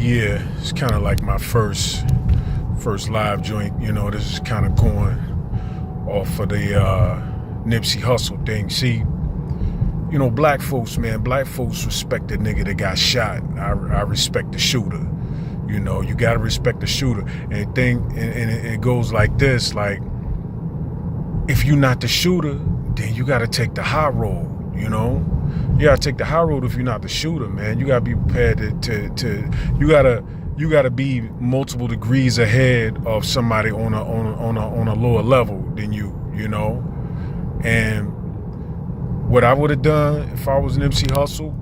Yeah, it's kind of like my first live joint. This is kind of going off of the Nipsey Hussle thing. See, black folks respect the nigga that got shot. I respect the shooter. You gotta respect the shooter. And it goes like this: like, if you're not the shooter, then you gotta take the high road. You gotta take the high road if you're not the shooter, man. You gotta be prepared to you gotta be multiple degrees ahead of somebody on a lower level than you. And what I would have done if I was Nipsey Hussle,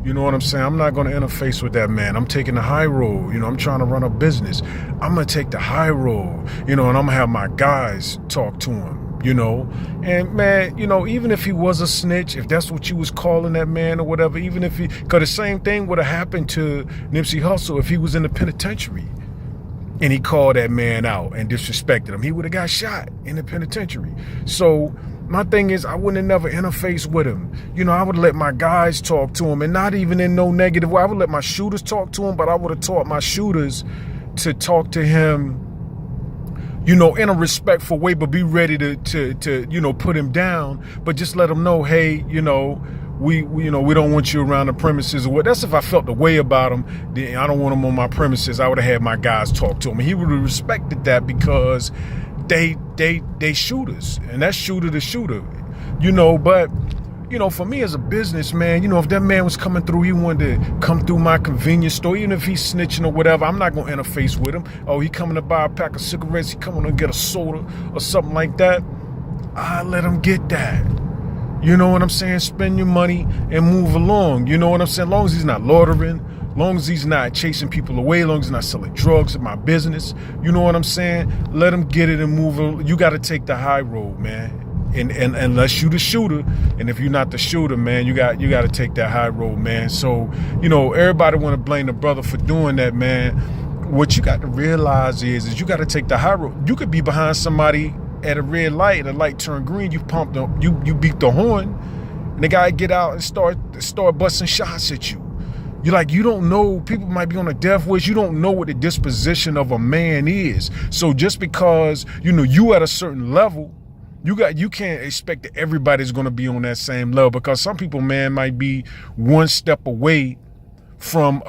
you know what I'm saying? I'm not going to interface with that man. I'm taking the high road. I'm trying to run a business. I'm going to take the high road, and I'm going to have my guys talk to him, And, man, even if he was a snitch, if that's what you was calling that man or whatever, even if because the same thing would have happened to Nipsey Hussle if he was in the penitentiary and he called that man out and disrespected him. He would have got shot in the penitentiary. So my thing is, I wouldn't have never interfaced with him. I would let my guys talk to him, and not even in no negative way. I would let my shooters talk to him, but I would have taught my shooters to talk to him, in a respectful way, but be ready to put him down, but just let him know, hey, we don't want you around the premises or what. That's if I felt the way about him. Then I don't want him on my premises. I would have had my guys talk to him, and he would have respected that because they shooters, and that's shooter to shooter, but for me as a businessman, if that man was coming through, he wanted to come through my convenience store, even if he's snitching or whatever, I'm not going to interface with him. Oh, he coming to buy a pack of cigarettes, he coming to get a soda or something like that, I let him get that. You know what I'm saying? Spend your money and move along. You know what I'm saying? As long as he's not loitering, as long as he's not chasing people away, as long as he's not selling drugs in my business, you know what I'm saying? Let him get it and move. You got to take the high road, man. And unless you the shooter, and if you're not the shooter, man, you got to take that high road, man. So, everybody want to blame the brother for doing that, man. What you got to realize is you got to take the high road. You could be behind somebody at a red light, and the light turned green. You pumped them, you beat the horn, and the guy get out and start busting shots at you. You don't know, people might be on a death wish. You don't know what the disposition of a man is. So just because, you at a certain level, you can't expect that everybody's going to be on that same level, because some people, man, might be one step away from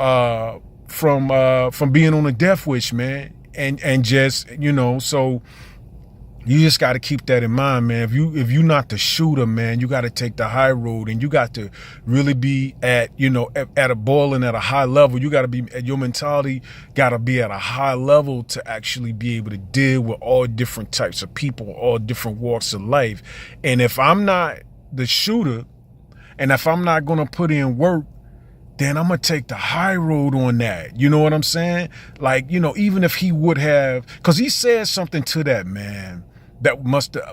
being on a death wish, man. And just, so you just got to keep that in mind, man. If you're not the shooter, man, you got to take the high road, and you got to really be at a boiling at a high level. You got to be, your mentality got to be at a high level to actually be able to deal with all different types of people, all different walks of life. And if I'm not the shooter, and if I'm not going to put in work, then I'm going to take the high road on that. You know what I'm saying? Even if he would have, because he said something to that man that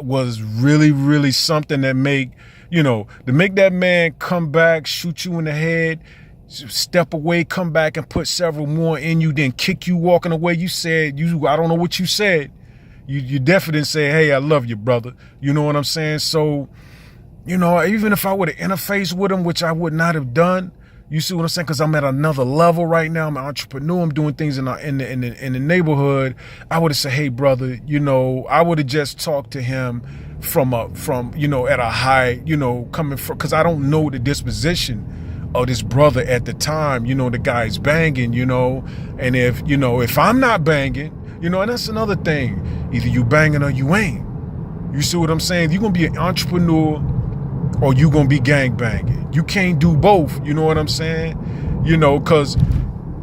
was really, really something that to make that man come back, shoot you in the head, step away, come back and put several more in you, then kick you walking away. You said, I don't know what you said. You definitely didn't say, hey, I love you, brother. You know what I'm saying? So, even if I would have interfaced with him, which I would not have done, you see what I'm saying? Because I'm at another level right now. I'm an entrepreneur. I'm doing things in the neighborhood. I would have said, hey, brother, I would have just talked to him from at a high, coming from, because I don't know the disposition of this brother at the time. The guy's banging, and if I'm not banging, and that's another thing. Either you banging or you ain't. You see what I'm saying? You're going to be an entrepreneur, or you gonna be gang banging. You can't do both, you know what I'm saying? Because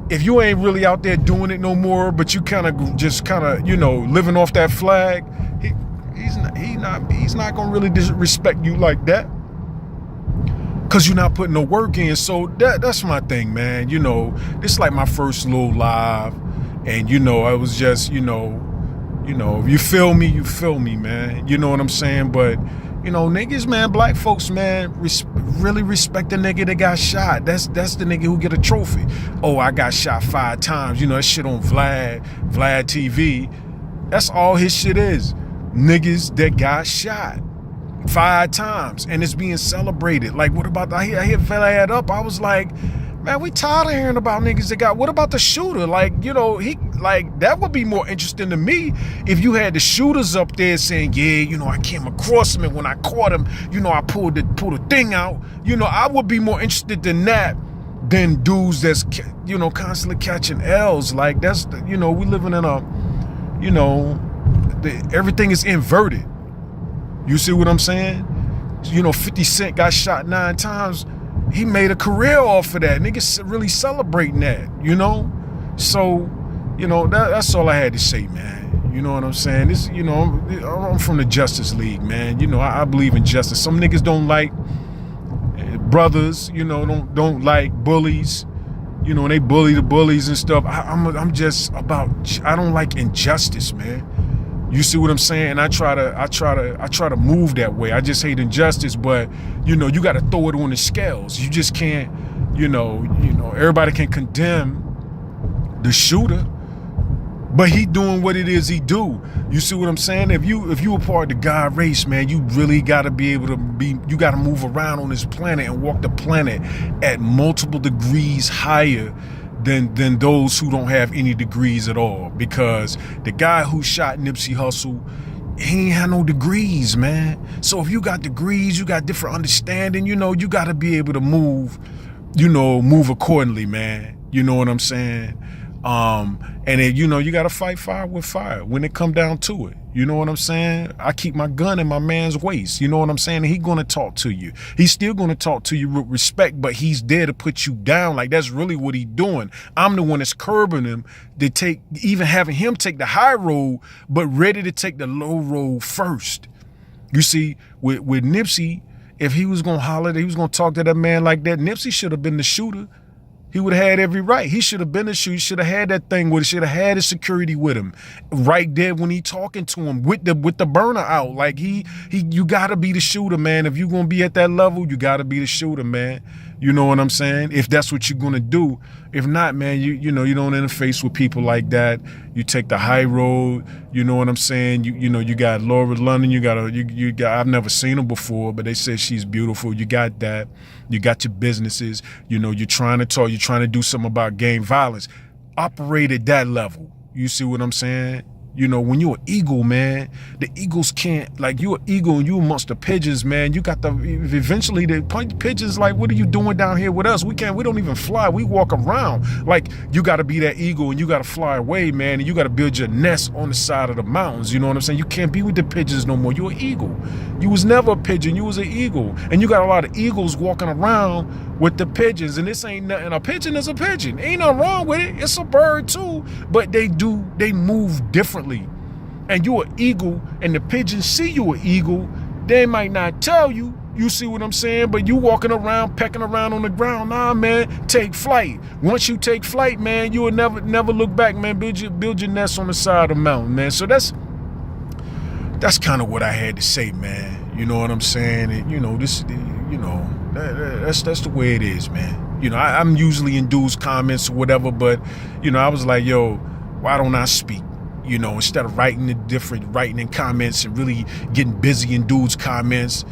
if you ain't really out there doing it no more, but you kind of living off that flag, he's not gonna really respect you like that, because you're not putting no work in. So that's my thing, man. This is like my first little live, and I was just, if you feel me, man. You know what I'm saying? But niggas, man, black folks, man, really respect the nigga that got shot. That's the nigga who get a trophy. Oh, I got shot 5 times. That shit on Vlad TV. That's all his shit is. Niggas that got shot 5 times, and it's being celebrated. Like, what about, I hear Vlad up. I was like, Man, we tired of hearing about niggas that got, what about the shooter? Like, you know, that would be more interesting to me if you had the shooters up there saying, yeah, you know, I came across him and when I caught him, you know, I pulled the thing out. You know, I would be more interested than that than dudes that's, you know, constantly catching L's. Like, that's, you know, we living in a, you know, everything is inverted. You see what I'm saying? You know, 50 Cent got shot 9 times. He made a career off of that. Niggas really celebrating that, you know? So, you know, that's all I had to say, man. You know what I'm saying? This, you know, I'm from the Justice League, man. You know, I believe in justice. Some niggas don't like brothers, you know, don't like bullies. You know, and they bully the bullies and stuff. I'm just about, I don't like injustice, man. You see what I'm saying? And I try to move that way. I just hate injustice, but you know, you got to throw it on the scales. You just can't, you know, everybody can condemn the shooter, but he doing what it is he do. You see what I'm saying? If you a part of the God race, man, you really got to be able to you got to move around on this planet and walk the planet at multiple degrees higher than those who don't have any degrees at all. Because the guy who shot Nipsey Hussle, he ain't had no degrees, man. So if you got degrees, you got different understanding, you know, you got to be able to move accordingly, man. You know what I'm saying? And then, you know, you got to fight fire with fire when it come down to it. You know what I'm saying? I keep my gun in my man's waist. You know what I'm saying? And he going to talk to you. He's still going to talk to you with respect, but he's there to put you down. Like, that's really what he's doing. I'm the one that's curbing him to even having him take the high road, but ready to take the low road first. You see, with Nipsey, if he was going to holler, he was going to talk to that man like that, Nipsey should have been the shooter. He would have had every right. He should have been a shooter. He should have had that thing with it. Should have had his security with him right there when he talking to him with the burner out. Like you gotta be the shooter, man. If you're gonna be at that level, you gotta be the shooter, man. You know what I'm saying? If that's what you're gonna do. If not, man, you know, you don't interface with people like that. You take the high road. You know what I'm saying? You know, you got Laura London. You got I've never seen her before, but they said she's beautiful. You got that. You got your businesses. You know, you're trying to talk. You're trying to do something about gang violence. Operate at that level. You see what I'm saying? You know, when you're an eagle, man, the eagles can't, like, you're an eagle and you amongst the pigeons, man. You got eventually the pigeons, like, what are you doing down here with us? We don't even fly. We walk around. Like, you got to be that eagle and you got to fly away, man. And you got to build your nest on the side of the mountains. You know what I'm saying? You can't be with the pigeons no more. You're an eagle. You was never a pigeon. You was an eagle. And you got a lot of eagles walking around with the pigeons. And this ain't nothing. A pigeon is a pigeon. Ain't nothing wrong with it. It's a bird too. But they move differently. And you an eagle, and the pigeons see you an eagle. They might not tell you. You see what I'm saying? But you walking around, pecking around on the ground. Nah, man, take flight. Once you take flight, man, you will never look back, man. Build your nest on the side of the mountain, man. So that's kind of what I had to say, man. You know what I'm saying? And, you know, that's the way it is, man. You know, I'm usually in dudes' comments or whatever, but, you know, I was like, yo, why don't I speak? You know, instead of writing in comments and really getting busy in dudes' comments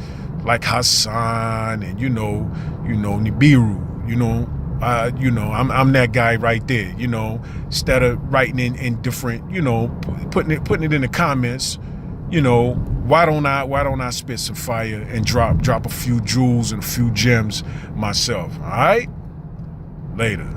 like Hassan and, you know, Nibiru, I'm that guy right there, you know, instead of writing in different, you know, putting it in the comments, you know, why don't I spit some fire and drop a few jewels and a few gems myself? All right, later.